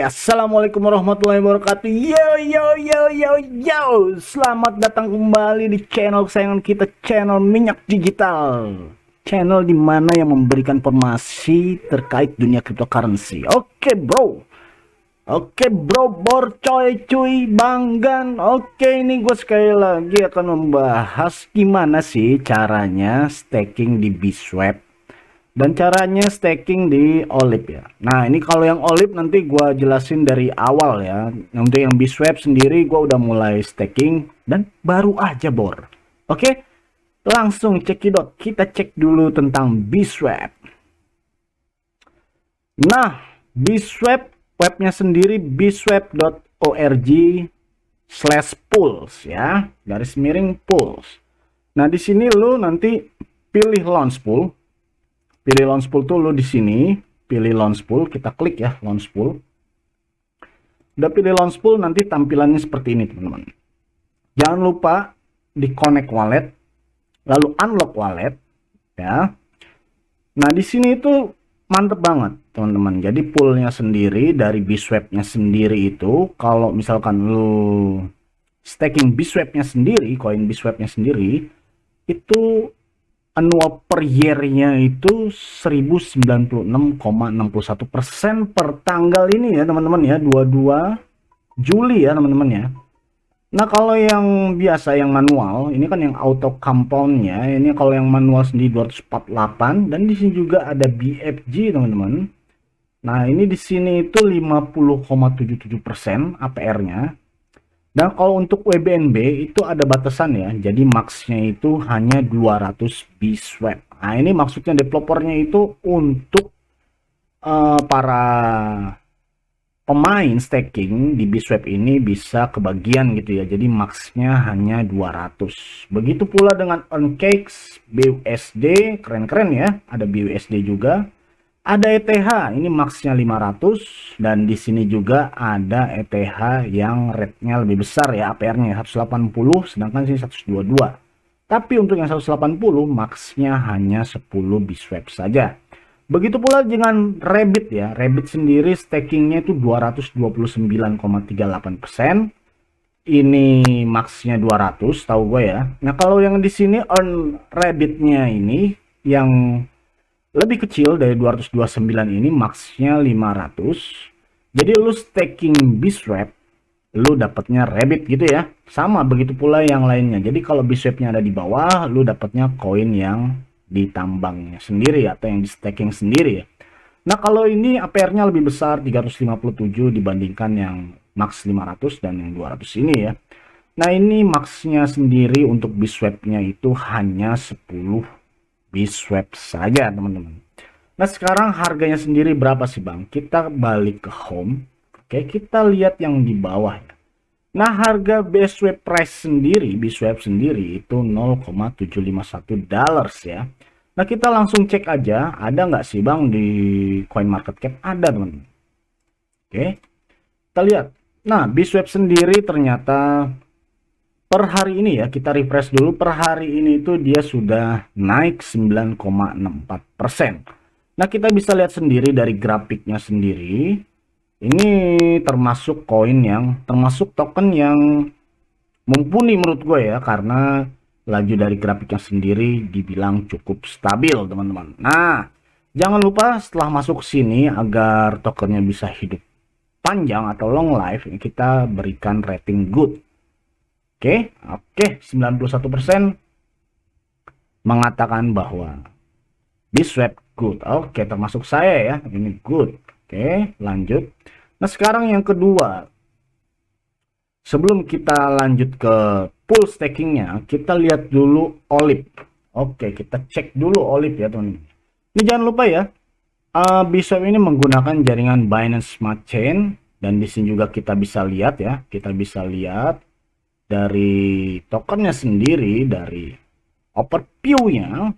Assalamualaikum warahmatullahi wabarakatuh. Yo yo yo yo yo. Selamat datang kembali di channel kesayangan kita, channel Minyak Digital. Channel dimana yang memberikan informasi terkait dunia cryptocurrency. Oke bro, bor coy cuy banggan. Oke, ini gue sekali lagi akan membahas gimana sih caranya staking di Bswap dan caranya staking di Olip ya. Nah, ini kalau yang Olip nanti gua jelasin dari awal ya. Untuk yang Bswap sendiri gua udah mulai staking dan baru aja bor. Oke, langsung cekidot. Kita cek dulu tentang Bswap. Nah, Bswap webnya sendiri bswap.org/pools ya, garis miring pools. Nah, di sini lu nanti pilih launch pool. Pilih launch pool tuh lo di sini, pilih launch pool, kita klik ya launch pool. Udah pilih launch pool, nanti tampilannya seperti ini teman-teman. Jangan lupa di connect wallet, lalu unlock wallet ya. Nah, di sini itu mantep banget teman-teman. Jadi poolnya sendiri dari Bswap-nya sendiri itu, kalau misalkan lo staking Bswap-nya sendiri, koin Bswap-nya sendiri, itu annual per year-nya itu 1096,61% per tanggal ini ya teman-teman ya, 22 Juli ya teman-teman ya. Nah, kalau yang biasa yang manual ini kan yang auto compound-nya, ini kalau yang manual sendiri 248, dan di sini juga ada BFG teman-teman. Nah, ini di sini itu 50,77% APR-nya. Dan kalau untuk WBNB itu ada batasan ya, jadi max-nya itu hanya 200 Bswap. Nah, ini maksudnya developernya itu untuk para pemain staking di Bswap ini bisa kebagian gitu ya, jadi max-nya hanya 200. Begitu pula dengan Earncakes, BUSD, keren-keren ya, ada BUSD juga. Ada ETH, ini max-nya 500, dan di sini juga ada ETH yang rate-nya lebih besar ya, APR-nya 180, sedangkan sini 122. Tapi untuk yang 180 max-nya hanya 10 Bswap saja. Begitu pula dengan Rabbit ya. Rabbit sendiri stakingnya itu 229,38%. Ini max-nya 200, tahu gue ya. Nah, kalau yang di sini earn Rabbit-nya ini yang lebih kecil dari 229 ini, max-nya 500. Jadi lu staking Bswap, lu dapatnya Rabbit gitu ya. Sama begitu pula yang lainnya. Jadi kalau Bswap-nya ada di bawah, lu dapatnya koin yang ditambangnya sendiri atau yang di staking sendiri ya. Nah, kalau ini APR-nya lebih besar, 357 dibandingkan yang max 500 dan yang 200 ini ya. Nah, ini max-nya sendiri untuk Bswap-nya itu hanya 10 Bswap saja teman-teman. Nah, sekarang harganya sendiri berapa sih bang? Kita balik ke home. Oke, kita lihat yang di bawah ya. Nah, harga Bswap price sendiri, Bswap sendiri itu 0,751 dollars ya. Nah, kita langsung cek aja, ada nggak sih bang di CoinMarketCap? Ada teman-teman. Oke, kita lihat. Nah, Bswap sendiri ternyata per hari ini ya, kita refresh dulu, per hari ini itu dia sudah naik 9,64%. Nah, kita bisa lihat sendiri dari grafiknya sendiri, ini termasuk koin yang, termasuk token yang mumpuni menurut gue ya, karena laju dari grafiknya sendiri dibilang cukup stabil teman-teman. Nah, jangan lupa setelah masuk sini, agar tokennya bisa hidup panjang atau long life, kita berikan rating good. Oke, 91% mengatakan bahwa Bswap good. Oke, termasuk saya ya, ini good. Oke, lanjut. Nah, sekarang yang kedua, sebelum kita lanjut ke pool stakingnya, kita lihat dulu Olip. Oke, kita cek dulu Olip ya teman-teman. Ini jangan lupa ya, Bswap ini menggunakan jaringan Binance Smart Chain, dan di sini juga kita bisa lihat ya, kita bisa lihat dari tokennya sendiri, dari overview-nya,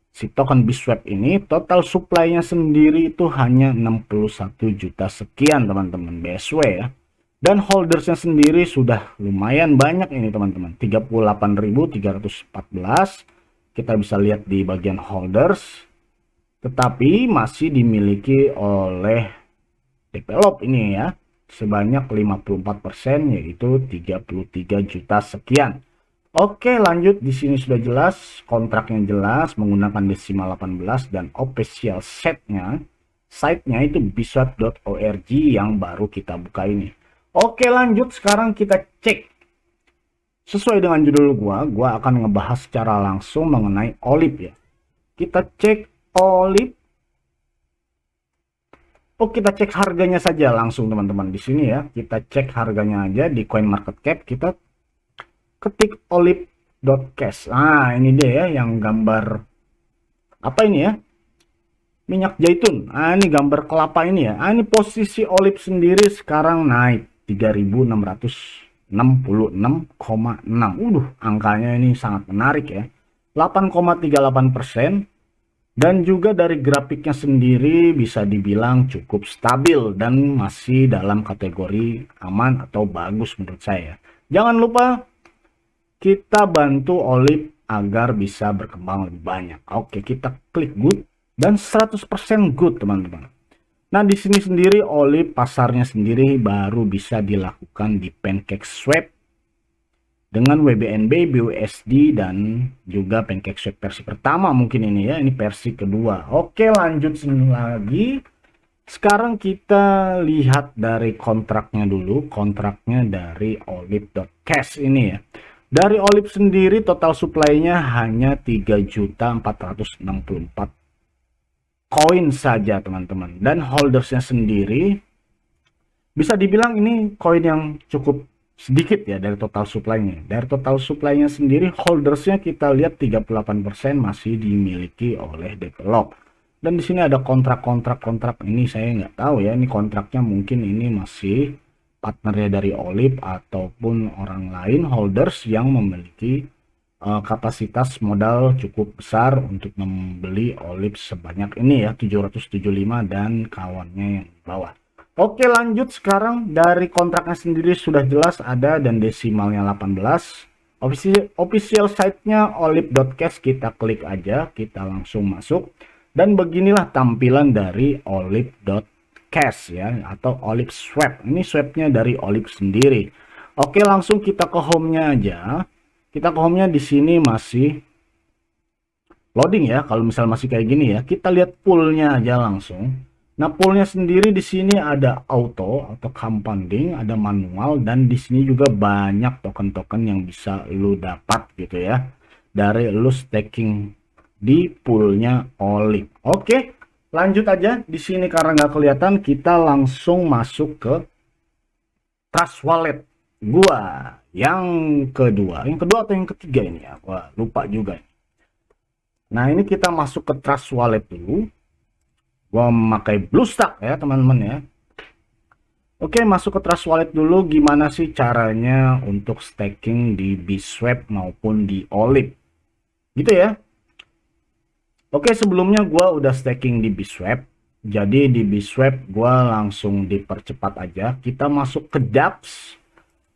si token Bswap ini total supply-nya sendiri itu hanya 61 juta sekian teman-teman BSW ya. Dan holdersnya sendiri sudah lumayan banyak ini teman-teman, 38.314. Kita bisa lihat di bagian holders, tetapi masih dimiliki oleh develop ini ya, sebanyak 54%, yaitu 33 juta sekian. Oke, lanjut. Di sini sudah jelas, kontraknya jelas menggunakan desimal 18 dan official site-nya itu biswap.org yang baru kita buka ini. Oke, lanjut. Sekarang kita cek. Sesuai dengan judul gua akan ngebahas secara langsung mengenai OLIP ya. Kita cek OLIP. Oh, kita cek harganya saja langsung teman-teman di sini ya. Kita cek harganya aja di CoinMarketCap. Kita ketik olip.cash. Nah, ini dia ya yang gambar apa ini ya? Minyak zaitun. Ah, ini gambar kelapa ini ya. Ah, ini posisi OLIP sendiri sekarang naik 3666,6. Angkanya ini sangat menarik ya. 8,38%. Dan juga dari grafiknya sendiri bisa dibilang cukup stabil dan masih dalam kategori aman atau bagus menurut saya. Jangan lupa kita bantu OLIP agar bisa berkembang lebih banyak. Oke, kita klik good dan 100% good teman-teman. Nah, di sini sendiri OLIP pasarnya sendiri baru bisa dilakukan di PancakeSwap dengan WBNB, BUSD, dan juga PancakeSwap versi pertama mungkin ini ya. Ini versi kedua. Oke, lanjut lagi. Sekarang kita lihat dari kontraknya dulu. Kontraknya dari olip.cash ini ya. Dari OLIP sendiri total supply-nya hanya 3.464 koin saja teman-teman. Dan holdersnya sendiri bisa dibilang ini koin yang cukup sedikit ya dari total supply-nya. Dari total supply-nya sendiri holdersnya kita lihat 38% masih dimiliki oleh develop. Dan di sini ada kontrak ini saya nggak tahu ya. Ini kontraknya mungkin ini masih partnernya dari OLIP ataupun orang lain holders yang memiliki kapasitas modal cukup besar untuk membeli OLIP sebanyak ini ya, 775 dan kawannya yang di bawah. Oke, lanjut. Sekarang dari kontraknya sendiri sudah jelas ada dan desimalnya 18. Official site-nya olip.cash, kita klik aja, kita langsung masuk. Dan beginilah tampilan dari olip.cash ya, atau olip swap. Ini swapnya dari olip sendiri. Oke, langsung kita ke home-nya aja. Kita ke home-nya di sini masih loading ya. Kalau misal masih kayak gini ya, kita lihat pool-nya aja langsung. Nah, poolnya sendiri di sini ada auto atau compounding, ada manual, dan di sini juga banyak token-token yang bisa lu dapat gitu ya dari lu staking di poolnya OLIP. Oke, lanjut aja. Di sini karena nggak kelihatan, kita langsung masuk ke Trust Wallet gua yang kedua atau yang ketiga ini ya, gua lupa juga. Nah, ini kita masuk ke Trust Wallet dulu. Gua memakai BlueStack ya teman-teman ya. Oke, masuk ke Trust Wallet dulu. Gimana sih caranya untuk staking di Biswap maupun di OLIP gitu ya. Oke, sebelumnya gua udah staking di Biswap. Jadi di Biswap gua langsung dipercepat aja. Kita masuk ke dApps,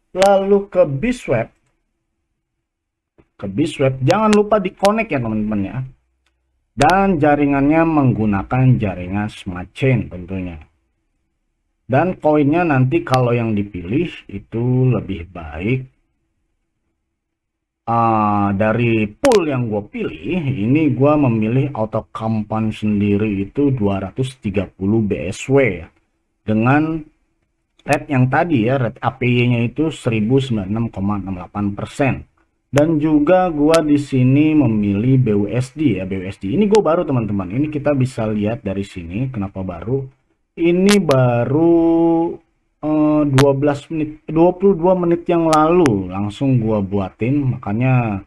lalu ke Biswap. Jangan lupa di connect ya teman-teman ya. Dan jaringannya menggunakan jaringan Smart Chain tentunya. Dan koinnya nanti kalau yang dipilih itu lebih baik dari pool yang gue pilih. Ini gue memilih auto compound sendiri itu 230 BSW ya. Dengan rate yang tadi ya, rate APY-nya itu 1096,68%. Dan juga gua di sini memilih BUSD ya, BUSD. Ini gue baru teman-teman. Ini kita bisa lihat dari sini kenapa baru. Ini baru 22 menit yang lalu langsung gua buatin. Makanya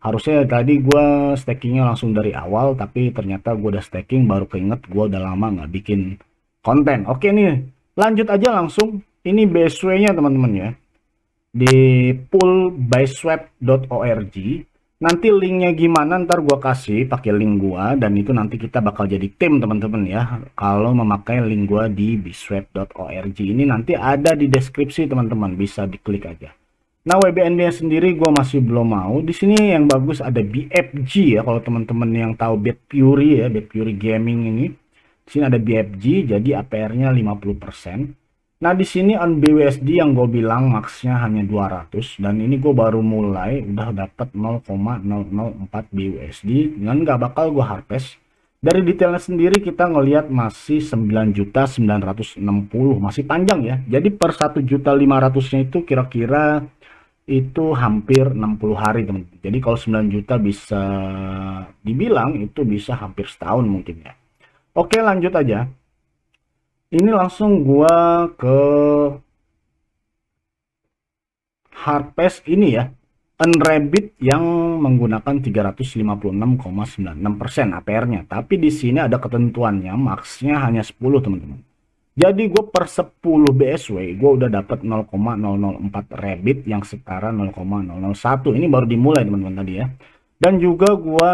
harusnya tadi gua stakingnya langsung dari awal, tapi ternyata gua udah staking baru keinget gua udah lama nggak bikin konten. Oke nih, lanjut aja langsung. Ini BSW-nya teman-teman ya. Di pool biswap.org. Nanti linknya gimana ntar gua kasih pakai link gua, dan itu nanti kita bakal jadi tim teman-teman ya kalau memakai link gua di biswap.org. Ini nanti ada di deskripsi teman-teman, bisa diklik aja. Nah, WBNB sendiri gua masih belum mau. Di sini yang bagus ada BFG ya, kalau teman-teman yang tahu BitFury ya, BitFury Gaming ini. Di sini ada BFG, jadi APR-nya 50%. Nah, di sini on BUSD yang gue bilang max-nya hanya 200, dan ini gue baru mulai udah dapat 0,004 BUSD dan nggak bakal gue harvest. Dari detailnya sendiri kita ngelihat masih 9.960, masih panjang ya. Jadi per 1.500.000-nya itu kira-kira itu hampir 60 hari teman-teman. Jadi kalau 9 juta bisa dibilang itu bisa hampir setahun mungkin ya. Oke, lanjut aja. Ini langsung gua ke harvest ini ya, Unrabbit yang menggunakan 356,96% APR-nya. Tapi di sini ada ketentuannya, max-nya hanya 10 teman-teman. Jadi gue per 10 BSW gue udah dapat 0,004 rabbit yang setara 0,001. Ini baru dimulai teman-teman tadi ya. Dan juga gue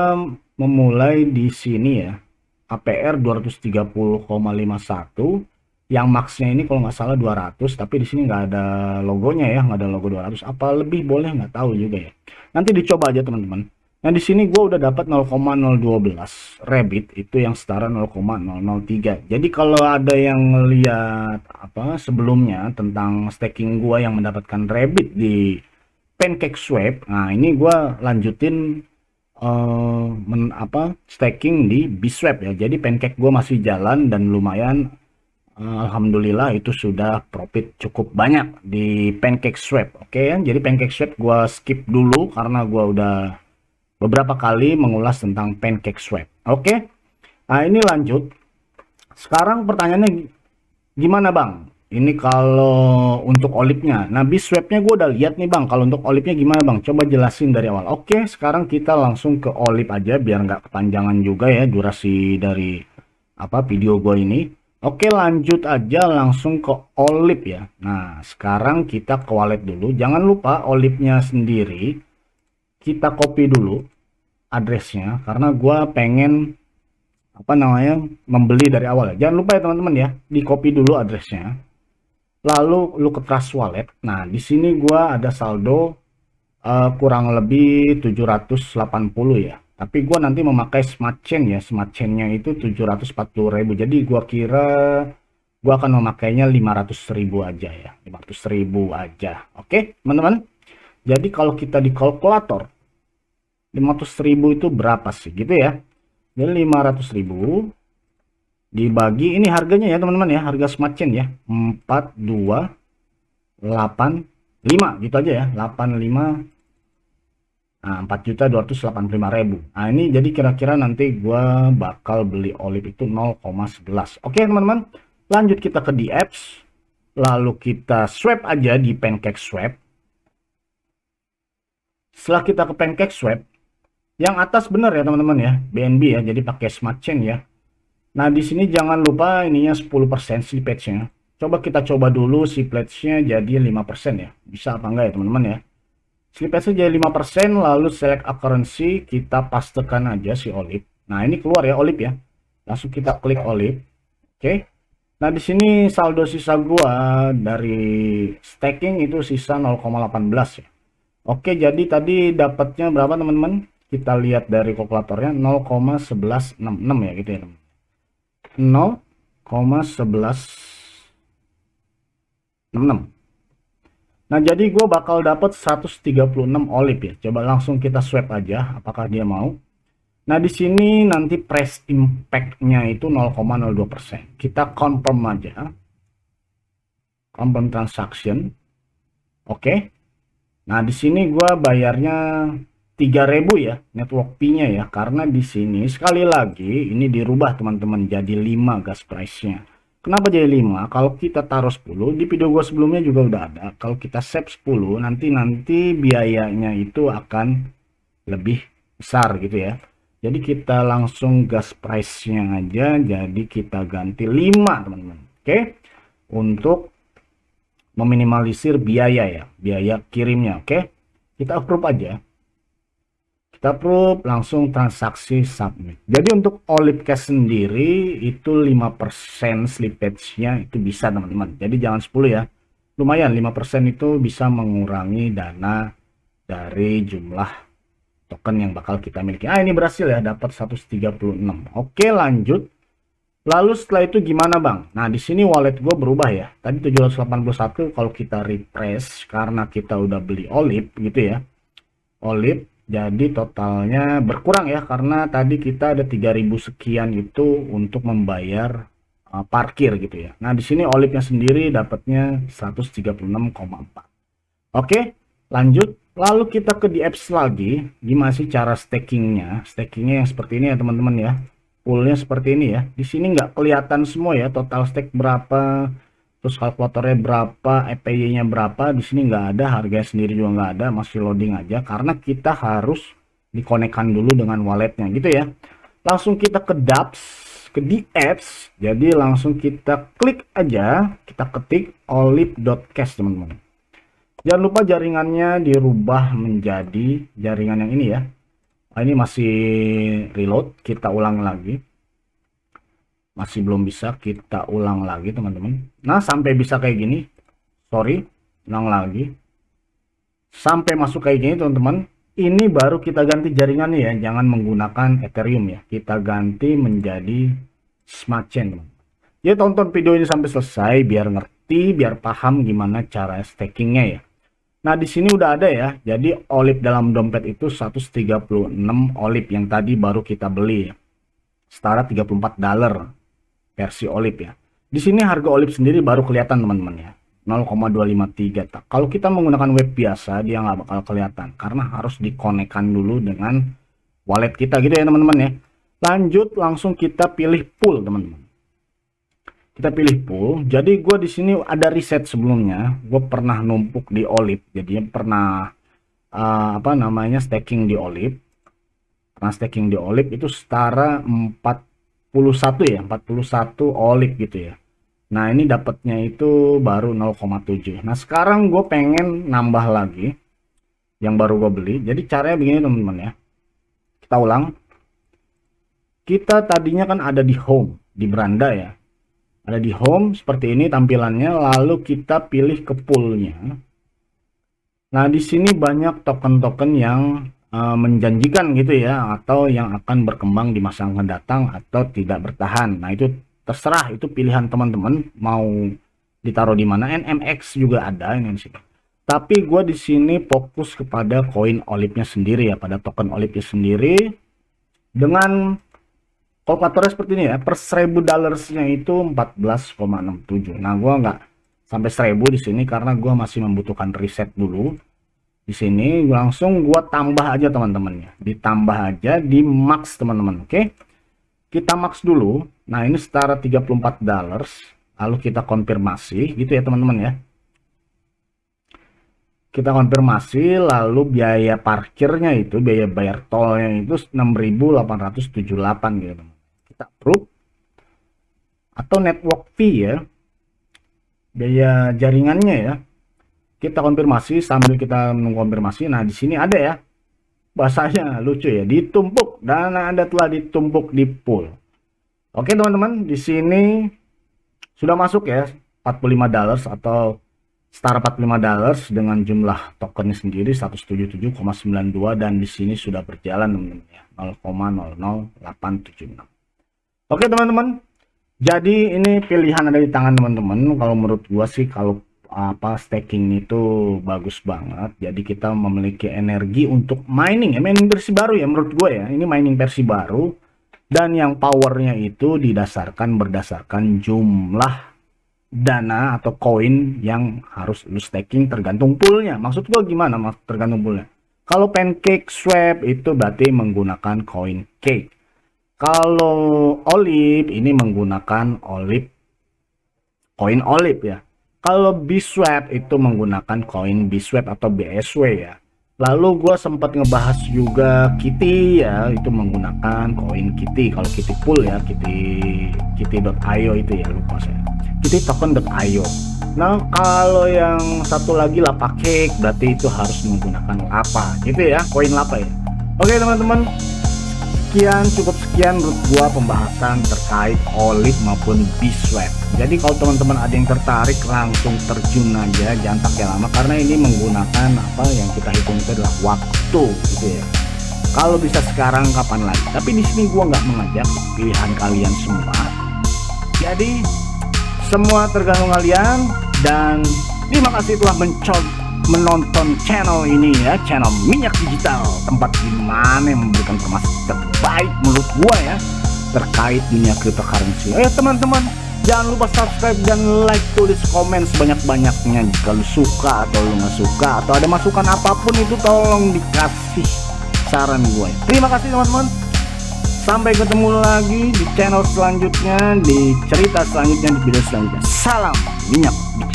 memulai di sini ya, APR 230,51 yang maxnya ini kalau nggak salah 200, tapi di sini nggak ada logonya ya, nggak ada logo 200. Apa lebih boleh nggak tahu juga ya. Nanti dicoba aja teman-teman. Nah, di sini gue udah dapat 0,012 rabbit itu yang setara 0,003. Jadi kalau ada yang lihat apa sebelumnya tentang staking gue yang mendapatkan rabbit di PancakeSwap, nah ini gue lanjutin staking di Bswap ya. Jadi pancake gue masih jalan dan lumayan. Alhamdulillah itu sudah profit cukup banyak di PancakeSwap. Oke, jadi PancakeSwap gue skip dulu karena gue udah beberapa kali mengulas tentang PancakeSwap. Oke, nah ini lanjut. Sekarang pertanyaannya gimana bang? Ini kalau untuk olipnya. Nah, Bswap-nya gue udah lihat nih bang. Kalau untuk olipnya gimana bang? Coba jelasin dari awal. Oke, sekarang kita langsung ke olip aja biar nggak kepanjangan juga ya durasi dari video gue ini. Oke, lanjut aja langsung ke olip ya. Nah, sekarang kita ke wallet dulu. Jangan lupa olipnya sendiri kita copy dulu addressnya karena gue pengen membeli dari awal ya. Jangan lupa ya teman-teman ya, di copy dulu addressnya. Lalu lu ke Trust Wallet. Nah, di sini gue ada saldo kurang lebih 780 ya. Tapi gue nanti memakai smart chain ya. Smart chainnya itu 740.000. Jadi gue kira gue akan memakainya 500.000 aja ya. 500.000 aja. Oke teman-teman. Jadi kalau kita di kalkulator 500.000 itu berapa sih gitu ya. Jadi 500.000 dibagi ini harganya ya teman-teman ya. Harga smart chain ya. 4285 gitu aja ya. 85. Nah, 4.285.000. Nah, ini jadi kira-kira nanti gua bakal beli olip itu 0,11. Oke, teman-teman. Lanjut kita ke di apps. Lalu kita swap aja di PancakeSwap. Setelah kita ke PancakeSwap, yang atas benar ya, teman-teman ya. BNB ya, jadi pakai smart chain ya. Nah, di sini jangan lupa ininya 10% slippage-nya. Coba kita coba dulu si pledge-nya jadi 5% ya. Bisa apa enggak ya, teman-teman ya? Slippage jadi 5%, lalu select a currency, kita pastekan aja si olip. Nah, ini keluar ya olip ya. Langsung kita klik olip. Oke. Nah, di sini saldo sisa gua dari staking itu sisa 0,18 ya. Oke, jadi tadi dapatnya berapa teman-teman? Kita lihat dari kalkulatornya 0,1166 ya gitu ya, teman. 0,1166. Nah, jadi gue bakal dapat 136 olip ya. Coba langsung kita swap aja, apakah dia mau. Nah, di sini nanti price impact-nya itu 0,02%. Kita confirm aja. Confirm transaction. Oke. Nah, di sini gue bayarnya 3.000 ya, network fee-nya ya. Karena di sini sekali lagi ini dirubah teman-teman jadi 5 gas price-nya. Kenapa jadi 5? Kalau kita taruh 10, di video gue sebelumnya juga udah ada. Kalau kita save 10, nanti biayanya itu akan lebih besar gitu ya. Jadi kita langsung gas price-nya aja, jadi kita ganti 5 teman-teman. Oke, untuk meminimalisir biaya ya, biaya kirimnya. Oke, kita approve aja. Kita approve, langsung transaksi submit. Jadi untuk olip cash sendiri itu 5% slippage-nya itu bisa teman-teman. Jadi jangan 10 ya. Lumayan 5% itu bisa mengurangi dana dari jumlah token yang bakal kita miliki. Ah, ini berhasil ya, dapat 136. Oke, lanjut. Lalu setelah itu gimana bang? Nah di sini wallet gue berubah ya. Tadi 781 kalau kita refresh karena kita udah beli Olip gitu ya. Olip jadi totalnya berkurang ya karena tadi kita ada 3000 sekian itu untuk membayar parkir gitu ya. Nah di sini Olipnya sendiri dapatnya 136,4. Oke, lanjut. Lalu kita ke di apps lagi. Gimana sih cara stakingnya? Stakingnya yang seperti ini ya teman-teman ya. Poolnya seperti ini ya. Di sini nggak kelihatan semua ya. Total stake berapa. Terus kalkulatornya berapa. EPY-nya berapa. Di sini nggak ada. Harganya sendiri juga nggak ada. Masih loading aja. Karena kita harus dikonekkan dulu dengan walletnya gitu ya. Langsung kita ke dApps. Ke di apps. Jadi langsung kita klik aja. Kita ketik olip.cash teman-teman. Jangan lupa jaringannya dirubah menjadi jaringan yang ini ya. Ini masih reload, kita ulang lagi. Masih belum bisa, kita ulang lagi teman-teman. Nah sampai bisa kayak gini, sorry, ulang lagi. Sampai masuk kayak gini teman-teman. Ini baru kita ganti jaringannya ya, jangan menggunakan Ethereum ya. Kita ganti menjadi Smart Chain teman. Jadi tonton video ini sampai selesai biar ngerti, biar paham gimana cara stakingnya ya. Nah, di sini udah ada ya. Jadi Olip dalam dompet itu 136 Olip yang tadi baru kita beli ya. Setara $34 versi Olip ya. Di sini harga Olip sendiri baru kelihatan teman-teman ya. 0,253. Kalau kita menggunakan web biasa dia nggak bakal kelihatan karena harus dikonekkan dulu dengan wallet kita gitu ya teman-teman ya. Lanjut langsung kita pilih pool teman-teman. Kita pilih pool. Jadi gue di sini ada riset sebelumnya. Gue pernah numpuk di Olip. Jadi pernah staking di Olip. Pernah staking di Olip itu setara 41 ya, 41 Olip gitu ya. Nah ini dapatnya itu baru 0,7. Nah sekarang gue pengen nambah lagi yang baru gue beli. Jadi caranya begini teman-teman ya. Kita ulang. Kita tadinya kan ada di home, di beranda ya. Ada di home seperti ini tampilannya, lalu kita pilih ke poolnya. Nah di sini banyak token-token yang menjanjikan gitu ya, atau yang akan berkembang di masa yang akan datang atau tidak bertahan. Nah itu terserah, itu pilihan teman-teman mau ditaruh di mana. NMX juga ada ini sih. Tapi gue di sini fokus kepada koin Olipnya sendiri ya, pada token Olipnya sendiri dengan kalkulatornya seperti ini ya, per $1000-nya itu 14,67. Nah, gua nggak sampai 1000 di sini karena gua masih membutuhkan riset dulu. Di sini langsung gua tambah aja teman-teman ya. Ditambah aja di max teman-teman, oke? Kita max dulu. Nah, ini setara $34. Lalu kita konfirmasi gitu ya teman-teman ya. Kita konfirmasi, lalu biaya parkirnya itu, biaya bayar tolnya itu 6.878 gitu. Kita approve. Atau network fee ya, biaya jaringannya ya. Kita konfirmasi sambil kita mengkonfirmasi. Nah di sini ada ya, bahasanya lucu ya, ditumpuk, dana Anda telah ditumpuk di pool. Oke teman-teman, di sini sudah masuk ya $45 atau setara $45 dengan jumlah tokennya sendiri 177,92 dan di sini sudah berjalan teman-teman ya, 0,00876. Oke teman-teman, jadi ini pilihan ada di tangan teman-teman. Kalau menurut gua sih kalau staking itu bagus banget. Jadi kita memiliki energi untuk mining ya, mining versi baru ya menurut gue ya. Ini mining versi baru dan yang powernya itu berdasarkan jumlah dana atau koin yang harus lu staking tergantung poolnya. Maksud gue gimana tergantung poolnya? Kalau Pancake Swap itu berarti menggunakan koin Cake. Kalau Olip ini menggunakan koin Olip ya. Kalau Bswap itu menggunakan koin Bswap atau BSW ya. Lalu gue sempat ngebahas juga Kitty ya, itu menggunakan koin Kitty. Kalau Kitty Pool ya, Kitty.io itu ya, lupa saya. Kitty token.io. Nah kalau yang satu lagi Lapacake berarti itu harus menggunakan Lapa gitu ya, koin Lapa ya. Oke teman-teman, cukup sekian menurut gua pembahasan terkait Olip maupun Bswap. Jadi kalau teman-teman ada yang tertarik langsung terjun aja, jangan pakai lama karena ini menggunakan apa yang kita hitung itu adalah waktu gitu ya. Kalau bisa sekarang kapan lagi. Tapi di sini gua nggak mengajak, pilihan kalian semua. Jadi semua tergantung kalian, dan terima kasih telah menonton channel ini ya, channel Minyak Digital, tempat dimana yang memberikan informasi terbaik menurut gua ya terkait dunia cryptocurrency. Ayo teman-teman, jangan lupa subscribe dan like, tulis komen sebanyak-banyaknya jika lu suka atau lu nggak suka, atau ada masukan apapun itu tolong dikasih saran gue. Terima kasih teman-teman. Sampai ketemu lagi di channel selanjutnya, di cerita selanjutnya, di video selanjutnya. Salam Minyak Digital.